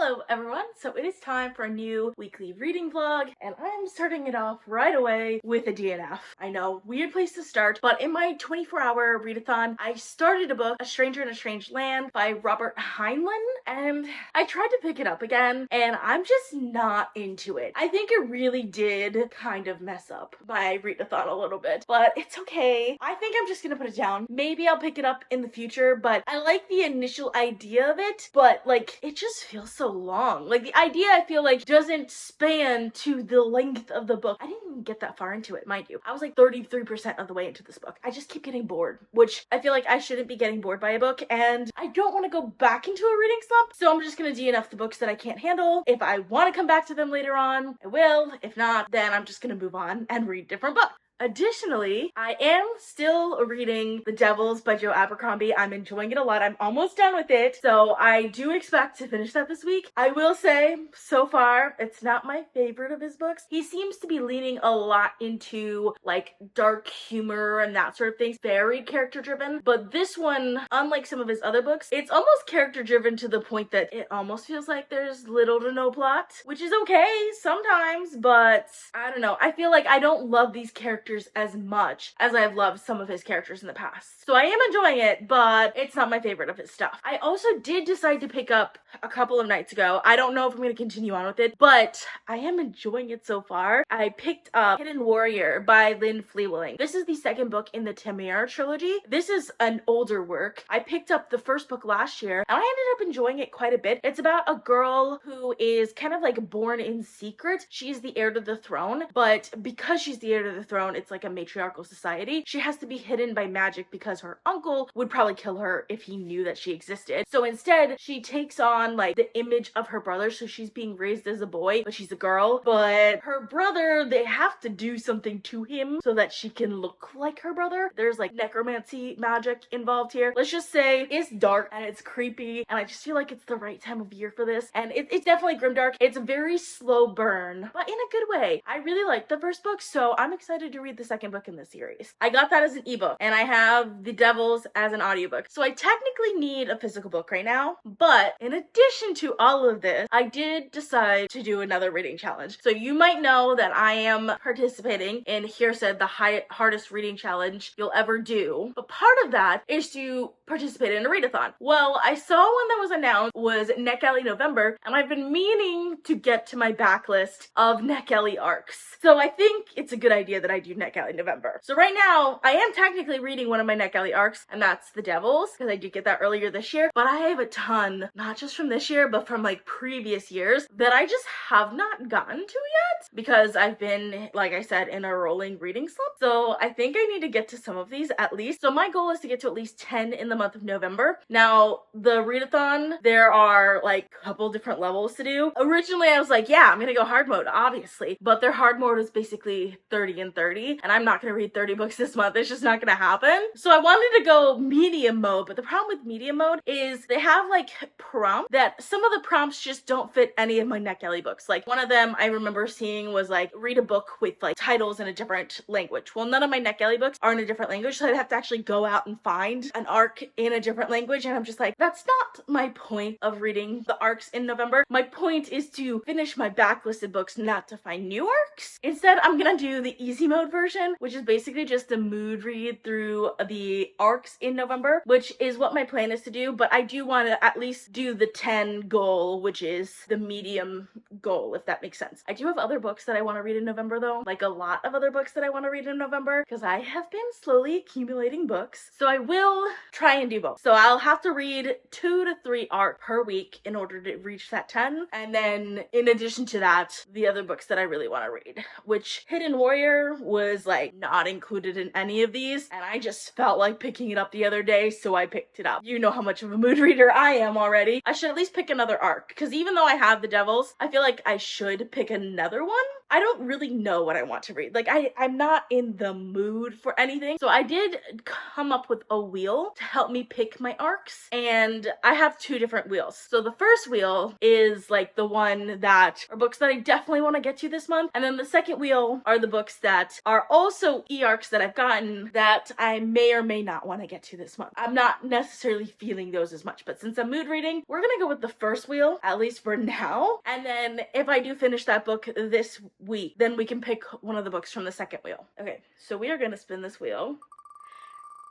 Hello everyone, so it is time for a new weekly reading vlog, and I'm starting it off right away with a DNF. I know, weird place to start, but in my 24-hour readathon, I started a book, A Stranger in a Strange Land by Robert Heinlen, and I tried to pick it up again, and I'm just not into it. I think it really did kind of mess up my readathon a little bit, but it's okay. I think I'm just gonna put it down. Maybe I'll pick it up in the future, but I like the initial idea of it, but like, it just feels so long. Like, the idea, I feel like, doesn't span to the length of the book. I didn't even get that far into it, mind you. I was like 33% of the way into this book. I just keep getting bored, which I feel like I shouldn't be getting bored by a book, and I don't want to go back into a reading slump, so I'm just gonna DNF the books that I can't handle. If I want to come back to them later on, I will. If not, then I'm just gonna move on and read different books. Additionally, I am still reading The Devils by Joe Abercrombie. I'm enjoying it a lot. I'm almost done with it, so I do expect to finish that this week. I will say, so far, it's not my favorite of his books. He seems to be leaning a lot into, like, dark humor and that sort of thing. Very character-driven, but this one, unlike some of his other books, it's almost character-driven to the point that it almost feels like there's little to no plot, which is okay sometimes, but I don't know. I feel like I don't love these characters as much as I've loved some of his characters in the past. So I am enjoying it, but it's not my favorite of his stuff. I also did decide to pick up a couple of nights ago. I don't know if I'm going to continue on with it, but I am enjoying it so far. I picked up Hidden Warrior by Lynn Flewelling. This is the second book in the Tamara trilogy. This is an older work. I picked up the first book last year, and I ended up enjoying it quite a bit. It's about a girl who is kind of like born in secret. She's the heir to the throne, but because she's the heir to the throne, it's like a matriarchal society. She has to be hidden by magic because her uncle would probably kill her if he knew that she existed. So instead, she takes on like the image of her brother. So she's being raised as a boy, but she's a girl. But her brother, they have to do something to him so that she can look like her brother. There's like necromancy magic involved here. Let's just say it's dark and it's creepy, and I just feel like it's the right time of year for this. And it's definitely grimdark. It's a very slow burn, but in a good way. I really like the first book, so I'm excited to read the second book in the series. I got that as an ebook, and I have The Devils as an audiobook. So I technically need a physical book right now, but in addition to all of this, I did decide to do another reading challenge. So you might know that I am participating in Here Said, the hardest reading challenge you'll ever do. But part of that is to participate in a readathon. Well, I saw one that was announced was Netgalley November, and I've been meaning to get to my backlist of Netgalley arcs. So I think it's a good idea that I do Netgalley November. So right now, I am technically reading one of my Netgalley arcs, and that's The Devils, because I did get that earlier this year, but I have a ton, not just from this year, but from like previous years, that I just have not gotten to yet, because I've been, like I said, in a rolling reading slump. So I think I need to get to some of these at least. So my goal is to get to at least 10 in the month of November. Now, the readathon, there are like a couple different levels to do. Originally, I was like, yeah, I'm gonna go hard mode, obviously, but their hard mode is basically 30 and 30, and I'm not gonna read 30 books this month. It's just not gonna happen. So I wanted to go medium mode, but the problem with medium mode is they have like prompts that some of the prompts just don't fit any of my Netgalley books. Like one of them I remember seeing was like, read a book with like titles in a different language. Well, none of my Netgalley books are in a different language, so I'd have to actually go out and find an arc in a different language, and I'm just like, that's not my point of reading the arcs in November. My point is to finish my backlisted books, not to find new arcs. Instead, I'm gonna do the easy mode version, which is basically just a mood read through the arcs in November, which is what my plan is to do, but I do want to at least do the 10 goal, which is the medium goal, if that makes sense. I do have other books that I want to read in November though, like a lot of other books that I want to read in November, because I have been slowly accumulating books, so I will try and do both. So I'll have to read 2 to 3 arcs per week in order to reach that 10, and then in addition to that, the other books that I really want to read, which Hidden Warrior was like not included in any of these, and I just felt like picking it up the other day, so I picked it up. You know how much of a mood reader I am already. I should at least pick another arc, because even though I have The Devils, I feel like I should pick another one. I don't really know what I want to read. Like, I'm not in the mood for anything. So I did come up with a wheel to help me pick my arcs, and I have 2 different wheels. So the first wheel is like the one that are books that I definitely want to get to this month, and then the second wheel are the books that are also e-arcs that I've gotten that I may or may not want to get to this month. I'm not necessarily feeling those as much, but since I'm mood reading, we're gonna go with the first wheel, at least for now, and then if I do finish that book this week, then we can pick one of the books from the second wheel. Okay, so we are gonna spin this wheel,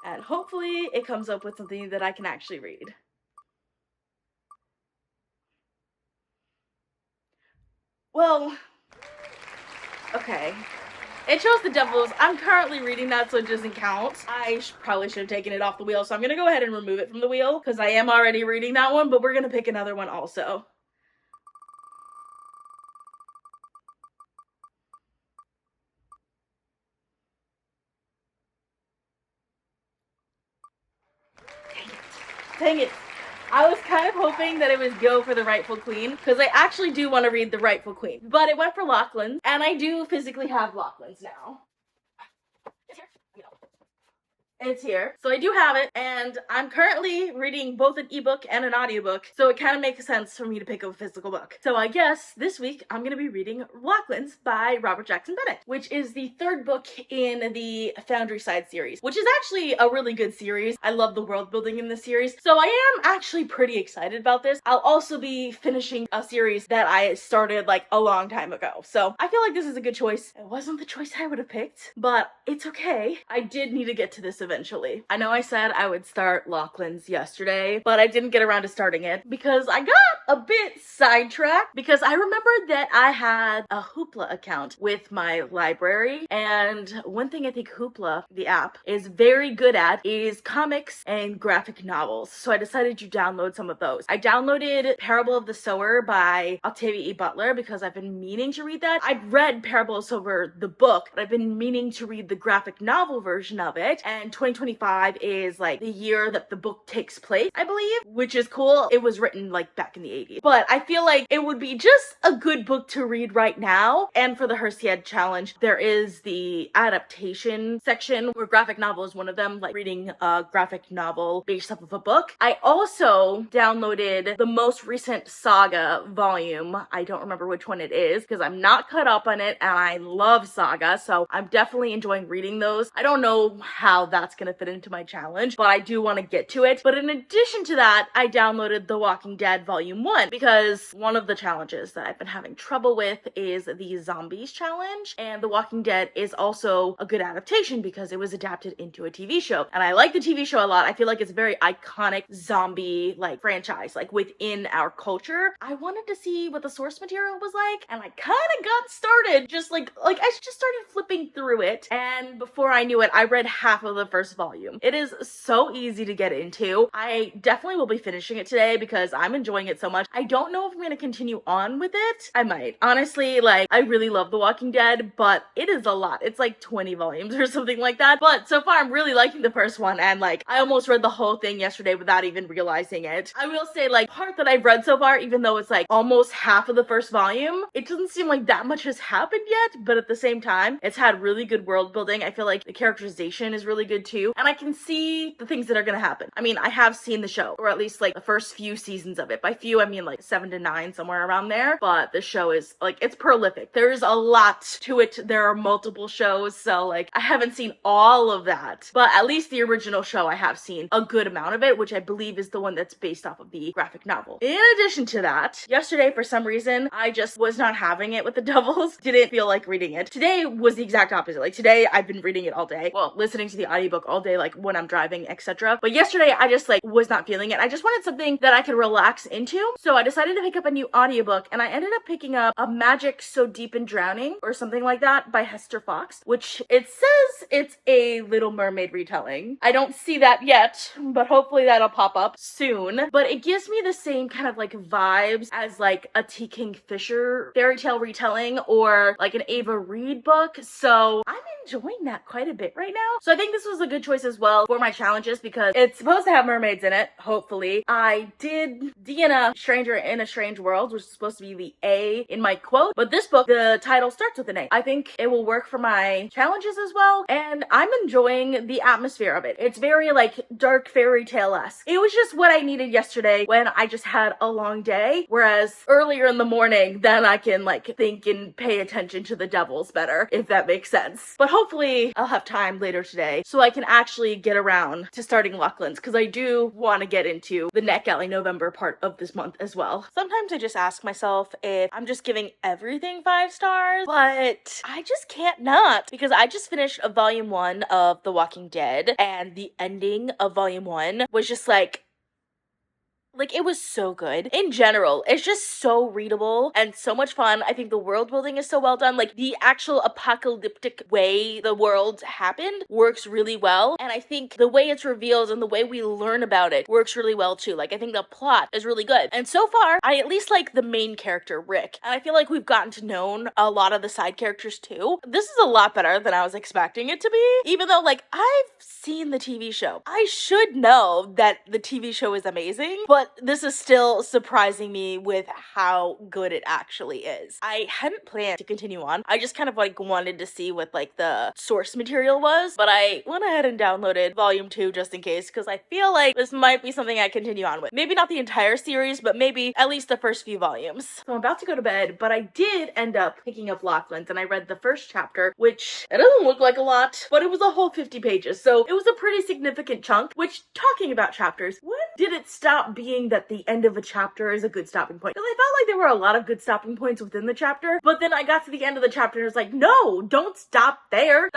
and hopefully it comes up with something that I can actually read. Well, okay. It chose the Devils. I'm currently reading that, so it doesn't count. I probably should have taken it off the wheel, so I'm gonna go ahead and remove it from the wheel, because I am already reading that one, but we're gonna pick another one also. Dang it. I was kind of hoping that it would go for the Rightful Queen, because I actually do want to read the Rightful Queen. But it went for Locklands, and I do physically have Locklands now. It's here. So I do have it, and I'm currently reading both an ebook and an audiobook, so it kind of makes sense for me to pick up a physical book. So I guess this week I'm going to be reading Locklands by Robert Jackson Bennett, which is the 3rd book in the Foundry Side series, which is actually a really good series. I love the world building in this series, so I am actually pretty excited about this. I'll also be finishing a series that I started like a long time ago, so I feel like this is a good choice. It wasn't the choice I would have picked, but it's okay. I did need to get to this eventually. I know I said I would start Locklands yesterday, but I didn't get around to starting it because I got a bit sidetracked, because I remembered that I had a Hoopla account with my library, and one thing I think Hoopla, the app, is very good at is comics and graphic novels, so I decided to download some of those. I downloaded Parable of the Sower by Octavia E. Butler because I've been meaning to read that. I've read Parable of the Sower, the book, but I've been meaning to read the graphic novel version of it, and 2025 is like the year that the book takes place, I believe, which is cool. It was written like back in the 80s, but I feel like it would be just a good book to read right now. And for the Hersiad challenge, there is the adaptation section where graphic novel is one of them, like reading a graphic novel based off of a book. I also downloaded the most recent Saga volume. I don't remember which one it is because I'm not caught up on it, and I love Saga, so I'm definitely enjoying reading those. I don't know how that's gonna fit into my challenge, but I do want to get to it. But in addition to that, I downloaded The Walking Dead Volume 1 because one of the challenges that I've been having trouble with is the zombies challenge, and The Walking Dead is also a good adaptation because it was adapted into a TV show, and I like the TV show a lot. I feel like it's a very iconic zombie like franchise, like within our culture. I wanted to see what the source material was like, and I kind of got started just like I just started flipping through it, and before I knew it, I read half of the first volume. It is so easy to get into. I definitely will be finishing it today because I'm enjoying it so much. I don't know if I'm going to continue on with it. I might. Honestly, like, I really love The Walking Dead, but it is a lot. It's like 20 volumes or something like that. But so far, I'm really liking the first one, and like, I almost read the whole thing yesterday without even realizing it. I will say, like, part that I've read so far, even though it's like almost half of the first volume, it doesn't seem like that much has happened yet, but at the same time, it's had really good world building. I feel like the characterization is really good too, and I can see the things that are gonna happen. I mean, I have seen the show, or at least like the first few seasons of it. By few, I mean like 7 to 9, somewhere around there, but the show is like, it's prolific. There's a lot to it. There are multiple shows, so like, I haven't seen all of that, but at least the original show, I have seen a good amount of it, which I believe is the one that's based off of the graphic novel. In addition to that, yesterday, for some reason, I just was not having it with the Devils. Didn't feel like reading it. Today was the exact opposite. Like, today, I've been reading it all day. Well, listening to the audiobook all day, like when I'm driving, etc. But yesterday, I just like was not feeling it. I just wanted something that I could relax into. So I decided to pick up a new audiobook, and I ended up picking up A Magic So Deep in Drowning, or something like that, by Hester Fox, which it says it's a Little Mermaid retelling. I don't see that yet, but hopefully that'll pop up soon. But it gives me the same kind of like vibes as like a T. King Fisher fairy tale retelling, or like an Ava Reid book. So I'm enjoying that quite a bit right now. So I think this was a good choice as well for my challenges because it's supposed to have mermaids in it, hopefully. I did Deanna Stranger in a Strange World, which is supposed to be the A in my quote, but this book, the title starts with an A. I think it will work for my challenges as well, and I'm enjoying the atmosphere of it. It's very like dark fairy tale-esque. It was just what I needed yesterday when I just had a long day, whereas earlier in the morning, then I can like think and pay attention to the devils better, if that makes sense. But hopefully I'll have time later today so I can actually get around to starting Locklands, because I do want to get into the Netgalley November part of this month as well. Sometimes I just ask myself if I'm just giving everything 5 stars, but I just can't not, because I just finished a volume 1 of The Walking Dead, and the ending of volume 1 was just like, it was so good. In general, it's just so readable and so much fun. I think the world building is so well done. Like, the actual apocalyptic way the world happened works really well. And I think the way it's revealed and the way we learn about it works really well too. Like, I think the plot is really good. And so far, I at least like the main character, Rick. And I feel like we've gotten to know a lot of the side characters too. This is a lot better than I was expecting it to be. Even though, like, I've seen the TV show. I should know that the TV show is amazing, but this is still surprising me with how good it actually is. I hadn't planned to continue on. I just kind of like wanted to see what like the source material was, but I went ahead and downloaded volume 2 just in case, because I feel like this might be something I continue on with. Maybe not the entire series, but maybe at least the first few volumes. So I'm about to go to bed, but I did end up picking up Locklands, and I read the first chapter, which it doesn't look like a lot, but it was a whole 50 pages, so it was a pretty significant chunk. Which, talking about chapters, when did it stop being that the end of a chapter is a good stopping point? Because I felt like there were a lot of good stopping points within the chapter, but then I got to the end of the chapter and it was like, no, don't stop there.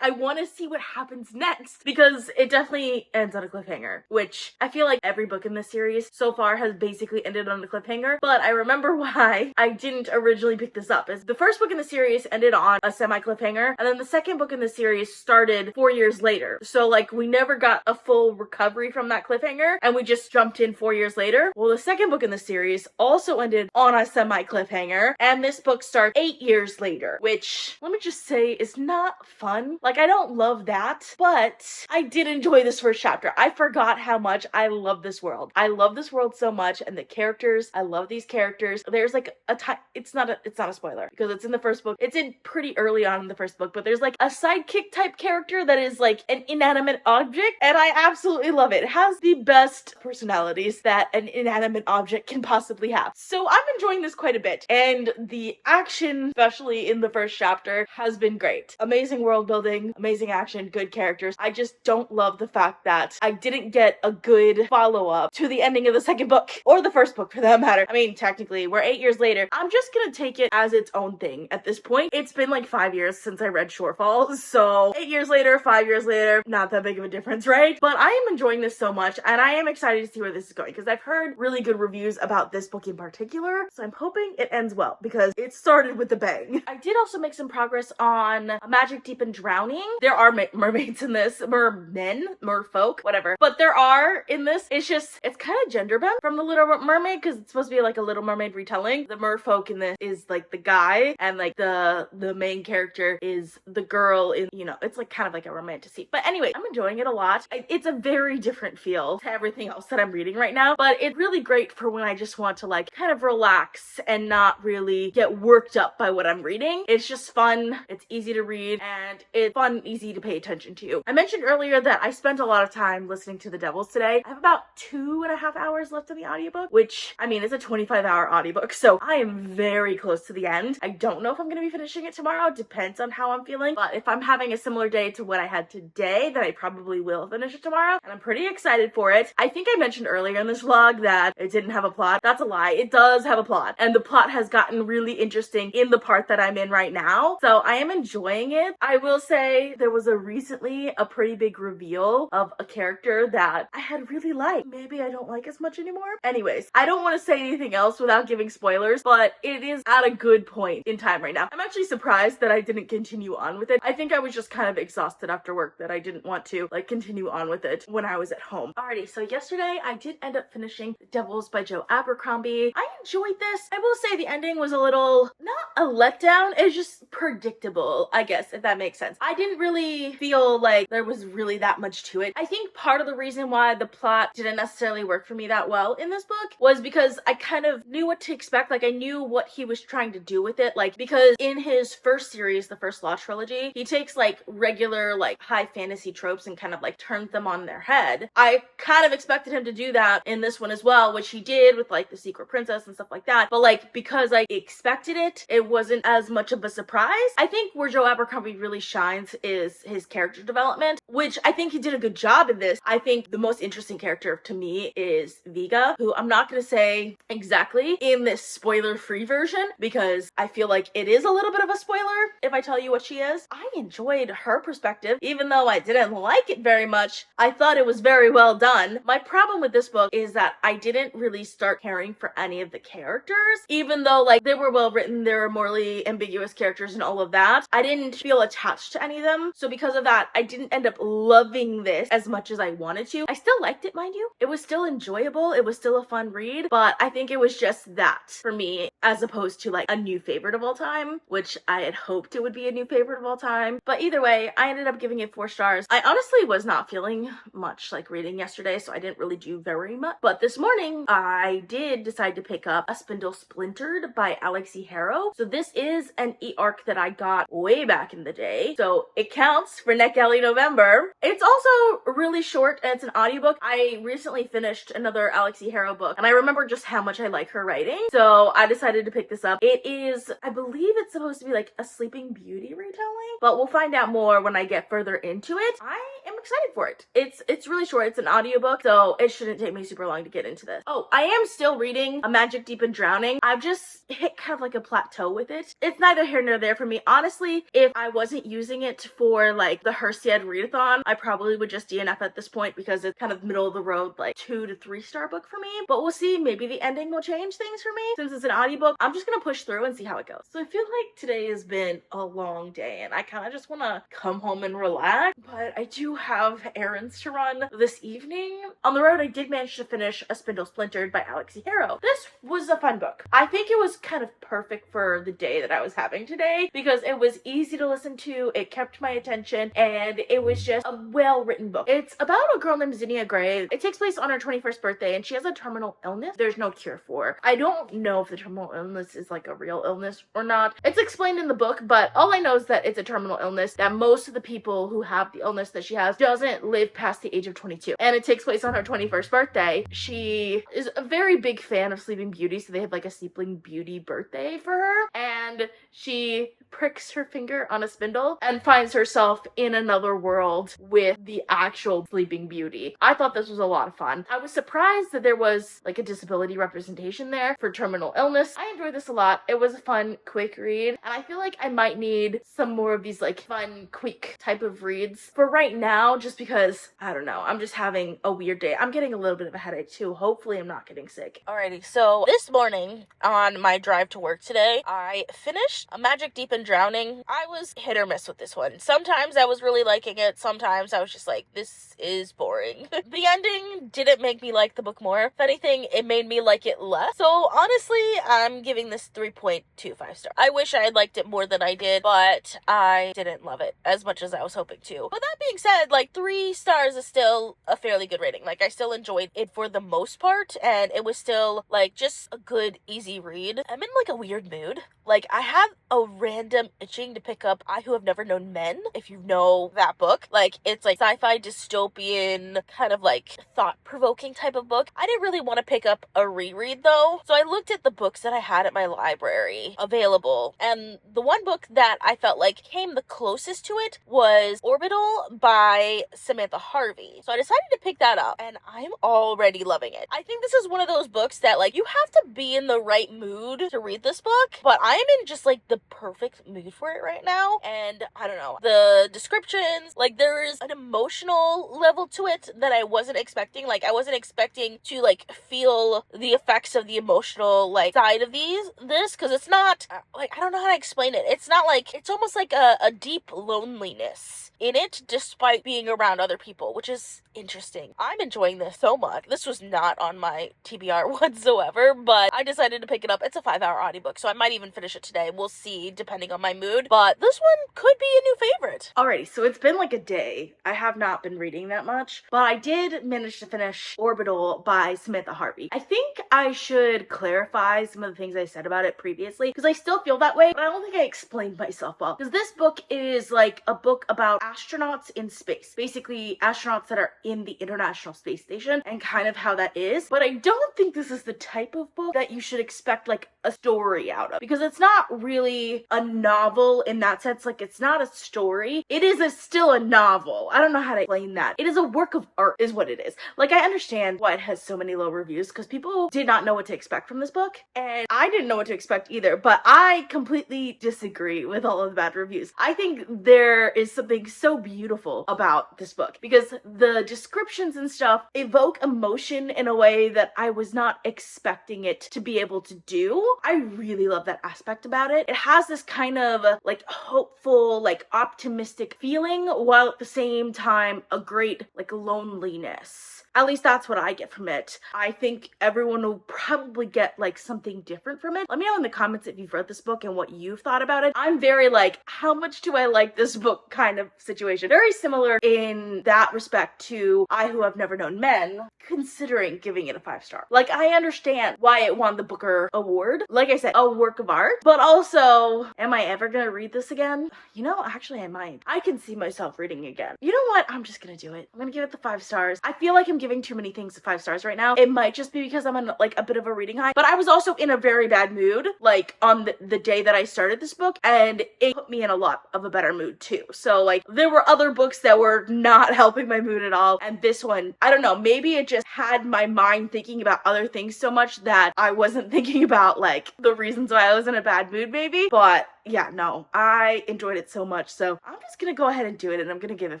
I want to see what happens next, because it definitely ends on a cliffhanger, which I feel like every book in this series so far has basically ended on a cliffhanger. But I remember why I didn't originally pick this up. Is the first book in the series ended on a semi-cliffhanger, and then the second book in the series started 4 years later. So like, we never got a full recovery from that cliffhanger, and we just jumped in 4 years later. Well, the second book in the series also ended on a semi-cliffhanger, and this book starts 8 years later, which, let me just say, is not fun. Like, I don't love that, but I did enjoy this first chapter. I forgot how much I love this world. I love this world so much, and the characters, I love these characters. There's like a time, it's not a spoiler, because it's in the first book. It's in pretty early on in the first book, but there's like a sidekick type character that is like an inanimate object, and I absolutely love it. It has the best personalities that an inanimate object can possibly have. So I'm enjoying this quite a bit, and the action, especially in the first chapter, has been great. Amazing world building, amazing action, good characters. I just don't love the fact that I didn't get a good follow-up to the ending of the second book, or the first book for that matter. I mean, technically, we're 8 years later. I'm just gonna take it as its own thing at this point. It's been like 5 years since I read Shorefall, so 8 years later, 5 years later, not that big of a difference, right? But I am enjoying this so much, and I am excited to see where this is going, because I've heard really good reviews about this book in particular, so I'm hoping it ends well, because it started with a bang. I did also make some progress on Magic Deep and Drowning. There are mermaids in this, mermen, merfolk, whatever, but there are in this. It's kind of gender bent from the Little Mermaid, because it's supposed to be like a Little Mermaid retelling. The merfolk in this is like the guy, and like the main character is the girl in, you know, it's like kind of like a romantasy. But anyway, I'm enjoying it a lot. It's a very different feel to everything else that I'm reading right now, but it's really great for when I just want to like kind of relax and not really get worked up by what I'm reading. It's just fun, it's easy to read, and it's fun, easy to pay attention to. I mentioned earlier that I spent a lot of time listening to The Devils today. I have about 2.5 hours left in the audiobook, which, I mean, it's a 25-hour audiobook, so I am very close to the end. I don't know if I'm gonna be finishing it tomorrow. It depends on how I'm feeling, but if I'm having a similar day to what I had today, then I probably will finish it tomorrow, and I'm pretty excited for it. I think I mentioned earlier in this vlog that it didn't have a plot. That's a lie. It does have a plot, and the plot has gotten really interesting in the part that I'm in right now, so I am enjoying it. I will say there was recently a pretty big reveal of a character that I had really liked. Maybe I don't like as much anymore. Anyways, I don't want to say anything else without giving spoilers, but it is at a good point in time right now. I'm actually surprised that I didn't continue on with it. I think I was just kind of exhausted after work that I didn't want to like continue on with it when I was at home. Alrighty, so yesterday I did end up up finishing The Devils by Joe Abercrombie. I enjoyed this. I will say the ending was a little, not a letdown, it's just predictable, I guess, if that makes sense. I didn't really feel like there was really that much to it. I think part of the reason why the plot didn't necessarily work for me that well in this book was because I kind of knew what to expect. Like, I knew what he was trying to do with it. Like, because in his first series, the first Law trilogy, he takes like regular like high fantasy tropes and kind of like turns them on their head. I kind of expected him to do that in this one as well, which he did with like the Secret Princess and stuff like that. But like, because I expected it, it wasn't as much of a surprise. I think where Joe Abercrombie really shines is his character development, which I think he did a good job in this. I think the most interesting character to me is Vega, who I'm not going to say exactly in this spoiler-free version because I feel like it is a little bit of a spoiler if I tell you what she is. I enjoyed her perspective, even though I didn't like it very much. I thought it was very well done. My problem with this book is that I didn't really start caring for any of the characters, even though like they were well written, they were morally ambiguous characters and all of that. I didn't feel attached to any of them, so because of that, I didn't end up loving this as much as I wanted to. I still liked it, mind you. It was still enjoyable, it was still a fun read, but I think it was just that for me, as opposed to like a new favorite of all time, which I had hoped it would be a new favorite of all time. But either way, I ended up giving it 4 stars. I honestly was not feeling much like reading yesterday, so I didn't really do very much. But this morning, I did decide to pick up a Spindle Splintered by Alix Harrow. So this is an e-arc that I got way back in the day, so it counts for Netgalley November. It's also really short and it's an audiobook. I recently finished another Alix Harrow book and I remember just how much I like her writing, so I decided to pick this up. It is, I believe it's supposed to be like a Sleeping Beauty retelling, but we'll find out more when I get further into it. I am excited for it. It's really short. It's an audiobook, so it shouldn't take me super long to get into this. Oh, I am still reading A Magic Deep and Drowning. I've just hit kind of like a plateau with it. It's neither here nor there for me. Honestly, if I wasn't using it for like the Herstiad readathon, I probably would just DNF at this point because it's kind of middle of the road, like 2 to 3 star book for me. But we'll see. Maybe the ending will change things for me. Since it's an audiobook, I'm just gonna push through and see how it goes. So I feel like today has been a long day and I kind of just want to come home and relax, but I do have errands to run this evening. On the road, I did manage to finish A Spindle Splintered by Alix Harrow. This was a fun book. I think it was kind of perfect for the day that I was having today because it was easy to listen to, it kept my attention, and it was just a well-written book. It's about a girl named Zinnia Gray. It takes place on her 21st birthday and she has a terminal illness there's no cure for. I don't know if the terminal illness is like a real illness or not. It's explained in the book, but all I know is that it's a terminal illness, that most of the people who have the illness that she has doesn't live past the age of 22. And it takes place on her 21st birthday. She is a very big fan of Sleeping Beauty, so they have like a Sleeping Beauty birthday for her. And she pricks her finger on a spindle and finds herself in another world with the actual Sleeping Beauty. I thought this was a lot of fun. I was surprised that there was like a disability representation there for terminal illness. I enjoyed this a lot. It was a fun, quick read, and I feel like I might need some more of these like fun, quick type of reads for right now, just because, I don't know, I'm just having a weird day. I'm getting a little bit of a headache too. Hopefully I'm not getting sick. Alrighty, so this morning on my drive to work today, I finished A Magic Deep and Drowning. I was hit or miss with this one. Sometimes I was really liking it. Sometimes I was just like, this is boring. The ending didn't make me like the book more. If anything, it made me like it less. So honestly, I'm giving this 3.25 stars. I wish I had liked it more than I did, but I didn't love it as much as I was hoping to. But that being said, like 3 stars is still a fairly good rating. Like I still enjoyed it for the most part, and it was still like just a good, easy read. I'm in like a weird mood. Like I have a random itching to pick up I Who Have Never Known Men, if you know that book. Like it's like sci-fi dystopian kind of like thought-provoking type of book. I didn't really want to pick up a reread though, so I looked at the books that I had at my library available, and the one book that I felt like came the closest to it was Orbital by Samantha Harvey. So I decided to pick that up, and I'm already loving it. I think this is one of those books that like you have to be in the right mood to read this book, but I'm in just like the perfect mood for it right now. And I don't know, the descriptions, like there is an emotional level to it that I wasn't expecting. Like I wasn't expecting to like feel the effects of the emotional like side of this, because it's not like, I don't know how to explain it. It's not like, it's almost like a deep loneliness in it despite being around other people, which is interesting. I'm enjoying this so much. This was not on my TBR whatsoever, but I decided to pick it up. It's a 5-hour audiobook, so I might even finish it today. We'll see, depending on my mood, but this one could be a new favorite. Alrighty, so it's been like a day. I have not been reading that much, but I did manage to finish Orbital by Samantha Harvey. I think I should clarify some of the things I said about it previously, because I still feel that way, but I don't think I explained myself well. Because this book is like a book about astronauts in space. Basically, astronauts that are in the International Space Station and kind of how that is. But I don't think this is the type of book that you should expect like a story out of, because it's not really a novel in that sense. Like it's not a story. It is still a novel. I don't know how to explain that. It is a work of art is what it is. Like I understand why it has so many low reviews, because people did not know what to expect from this book, and I didn't know what to expect either, but I completely disagree with all of the bad reviews. I think there is something so beautiful about this book, because the descriptions and stuff evoke emotion in a way that I was not expecting it to be able to do. I really love that aspect about it. It has this kind of like hopeful, like optimistic feeling, while at the same time a great like loneliness. At least that's what I get from it. I think everyone will probably get like something different from it. Let me know in the comments if you've read this book and what you've thought about it. I'm very like, how much do I like this book kind of situation. Very similar in that respect to I Who Have Never Known Men, considering giving it a 5-star. Like I understand why it won the Booker Award. Like I said, a work of art, but also, am I ever gonna read this again? You know, actually I might. I can see myself reading again. You know what? I'm just gonna do it. I'm gonna give it the 5 stars. I feel like I'm giving too many things 5 stars right now. It might just be because I'm on like a bit of a reading high, but I was also in a very bad mood like on the day that I started this book, and it put me in a lot of a better mood too. So like there were other books that were not helping my mood at all, and this one, I don't know, maybe it just had my mind thinking about other things so much that I wasn't thinking about like the reasons why I was in a bad mood maybe. But yeah, no, I enjoyed it so much, so I'm just gonna go ahead and do it, and I'm gonna give it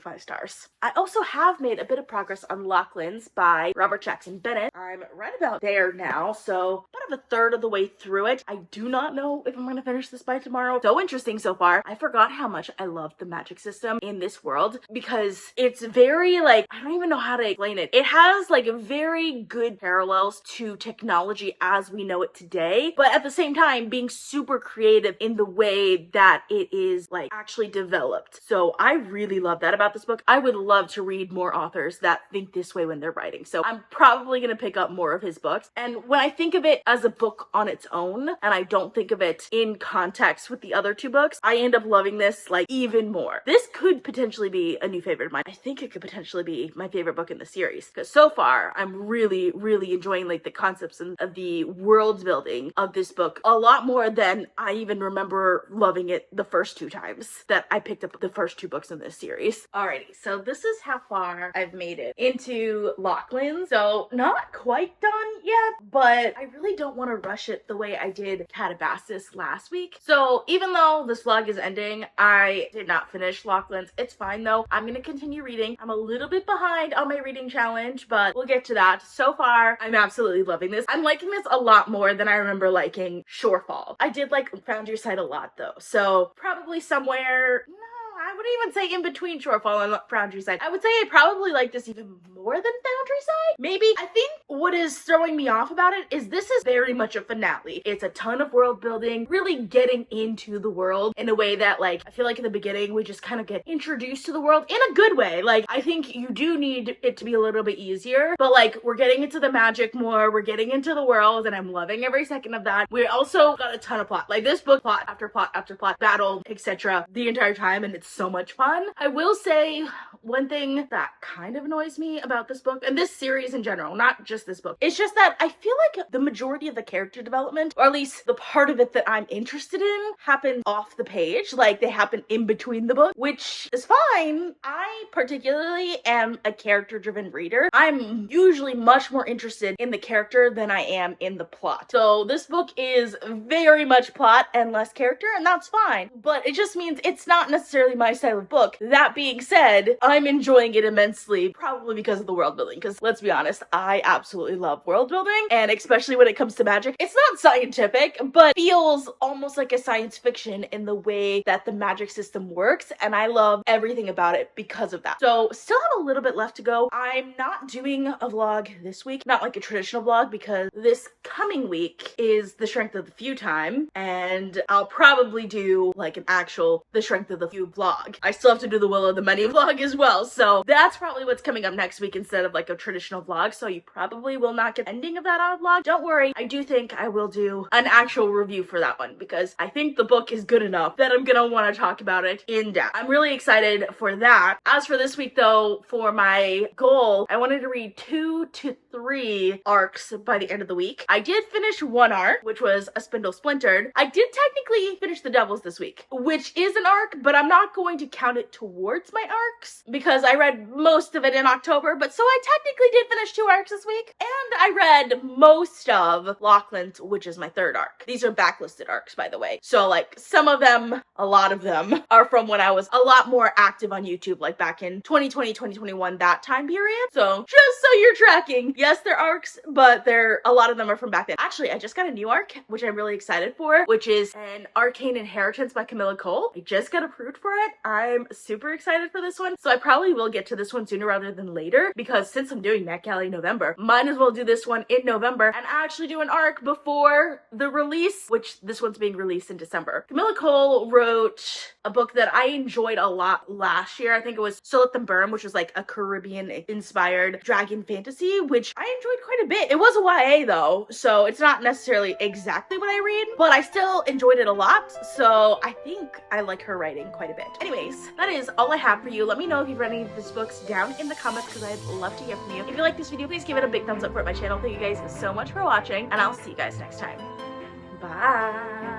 5 stars. I also have made a bit of progress on Locklands by Robert Jackson Bennett. I'm right about there now, so about a third of the way through it. I do not know if I'm gonna finish this by tomorrow. So interesting so far. I forgot how much I loved the magic system in this world, because it's very like, I don't even know how to explain it. It has like very good parallels to technology as we know it today, but at the same time being super creative in the way that it is like actually developed. So I really love that about this book. I would love to read more authors that think this way when they're writing. So I'm probably going to pick up more of his books. And when I think of it as a book on its own, and I don't think of it in context with the other 2 books, I end up loving this like even more. This could potentially be a new favorite of mine. I think it could potentially be my favorite book in the series, because so far I'm really, really enjoying like the concepts and of the world building of this book a lot more than I even remember loving it the first 2 times that I picked up the first 2 books in this series. Alrighty, so this is how far I've made it into Locklands. So not quite done yet, but I really don't want to rush it the way I did Catabasis last week. So even though this vlog is ending, I did not finish Locklands. It's fine though. I'm gonna continue reading. I'm a little bit behind on my reading challenge, but we'll get to that. So far, I'm absolutely loving this. I'm liking this a lot more than I remember liking Shorefall. I did like Foundry Sight a lot though, so probably somewhere, no, I wouldn't even say in between Shorefall and Foundry Sight. I would say I probably like this even more than Foundry Sight. Maybe. I think what is throwing me off about it is this is very much a finale. It's a ton of world building, really getting into the world in a way that like, I feel like in the beginning we just kind of get introduced to the world in a good way. Like I think you do need it to be a little bit easier, but like we're getting into the magic more, we're getting into the world, and I'm loving every second of that. We also got a ton of plot. Like this book, plot after plot after plot, battle, etc. the entire time, and it's so much fun. I will say one thing that kind of annoys me about this book, and this series in general, not just this book, it's just that I feel like the majority of the character development, or at least the part of it that I'm interested in, happens off the page. Like, they happen in between the book, which is fine. I particularly am a character-driven reader. I'm usually much more interested in the character than I am in the plot. So this book is very much plot and less character, and that's fine. But it just means it's not necessarily my style of book. That being said, I'm enjoying it immensely, probably because of the world building, because let's be honest, I absolutely love world building, and especially when it comes to magic. It's not scientific, but feels almost like a science fiction in the way that the magic system works, and I love everything about it because of that. So still have a little bit left to go. I'm not doing a vlog this week, not like a traditional vlog, because this coming week is the Strength of the Few time, and I'll probably do like an actual the Strength of the Few vlog. I still have to do the Will of the Many vlog as well, so that's probably what's coming up next week instead of like a traditional vlog, so you probably will not get the ending of that on a vlog. Don't worry, I do think I will do an actual review for that one, because I think the book is good enough that I'm gonna want to talk about it in depth. I'm really excited for that. As for this week though, for my goal, I wanted to read 2 to 3 arcs by the end of the week. I did finish one arc, which was a Spindle Splintered. I did technically finish The Devils this week, which is an arc, but I'm not going to count it towards my arcs because I read most of it in October, but so I technically did finish 2 arcs this week, and I read most of Locklands, which is my 3rd arc. These are backlisted arcs, by the way. So like some of them, a lot of them, are from when I was a lot more active on YouTube, like back in 2020, 2021, that time period. So just so you're tracking, yes, they're arcs, but a lot of them are from back then. Actually, I just got a new arc, which I'm really excited for, which is an Arcane Inheritance by Kamilah Cole. I just got approved for it. I'm super excited for this one. So I probably will get to this one sooner rather than later, because since I'm doing Netgalley November, might as well do this one in November and actually do an arc before the release, which this one's being released in December. Kamilah Cole wrote a book that I enjoyed a lot last year. I think it was So Let Them Burn, which was like a Caribbean inspired dragon fantasy, which I enjoyed quite a bit. It was a YA though, so it's not necessarily exactly what I read, but I still enjoyed it a lot. So I think I like her writing quite a bit. Anyways, that is all I have for you. Let me know if you've read any of these books down in the comments, because I'd love to hear from you. If you like this video, please give it a big thumbs up for my channel. Thank you guys so much for watching, and I'll see you guys next time. Bye.